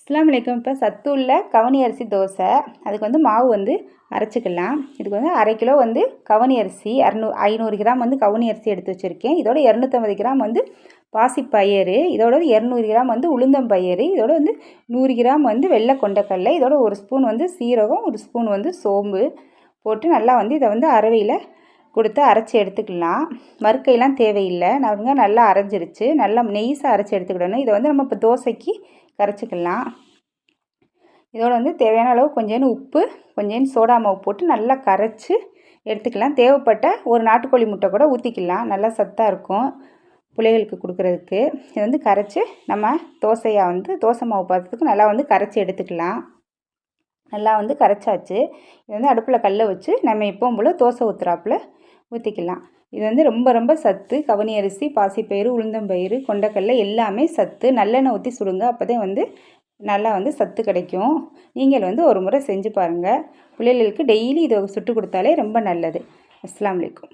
அஸ்ஸலாமு அலைக்கும். இப்போ சத்து உள்ள கவனி அரிசி தோசை. அதுக்கு வந்து மாவு வந்து அரைச்சிக்கலாம். இதுக்கு வந்து 1/2 கிலோ வந்து கவனி அரிசி, 500 கிராம் வந்து கவனி அரிசி எடுத்து வச்சுருக்கேன். இதோட 250 கிராம் வந்து பாசிப்பயிறு, இதோட 200 கிராம் வந்து உளுந்தம்பயிறு, இதோட வந்து 100 கிராம் வந்து வெள்ளை கொண்டக்கடலை, இதோட 1 ஸ்பூன் வந்து சீரகம், 1 ஸ்பூன் வந்து சோம்பு போட்டு நல்லா வந்து இதை வந்து அரவையில் கொடுத்து அரைச்சி எடுத்துக்கலாம். வறுக்கையெல்லாம் தேவையில்லை. நல்லா அரைஞ்சிருச்சு. நல்லா நெய்ஸாக அரைச்சி எடுத்துக்கிடணும். இதை வந்து நம்ம இப்போ தோசைக்கு கரைச்சிக்கலாம். இதோட வந்து தேவையான அளவு கொஞ்சோண்டு உப்பு, கொஞ்சோண்டு சோடா மாவு போட்டு நல்லா கரைச்சி எடுத்துக்கலாம். தேவைப்பட்ட ஒரு நாட்டுக்கோழி முட்டை கூட ஊற்றிக்கலாம். நல்லா சத்தாக இருக்கும் பிள்ளைகளுக்கு கொடுக்குறதுக்கு. இது வந்து கரைச்சி நம்ம தோசையாக வந்து தோசை மாவு பார்த்துக்கு நல்லா வந்து கரைச்சி எடுத்துக்கலாம். நல்லா வந்து கரைச்சாச்சு. இது வந்து அடுப்பில் கல்லை வச்சு நம்ம எப்பவும் போல் தோசை ஊற்றுறாப்புல ஊற்றிக்கலாம். இது வந்து ரொம்ப ரொம்ப சத்து. கவனி அரிசி, பாசிப்பயிறு, உளுந்தம்பயிறு, கொண்டக்கடலை எல்லாமே சத்து. நல்லெண்ணெய் ஊற்றி சுடுங்க. அப்போ தான் வந்து நல்லா வந்து சத்து கிடைக்கும். நீங்கள் வந்து ஒரு முறை செஞ்சு பாருங்கள். பிள்ளைகளுக்கு டெய்லி இதை சுட்டு கொடுத்தாலே ரொம்ப நல்லது. அஸ்ஸலாமு அலைக்கும்.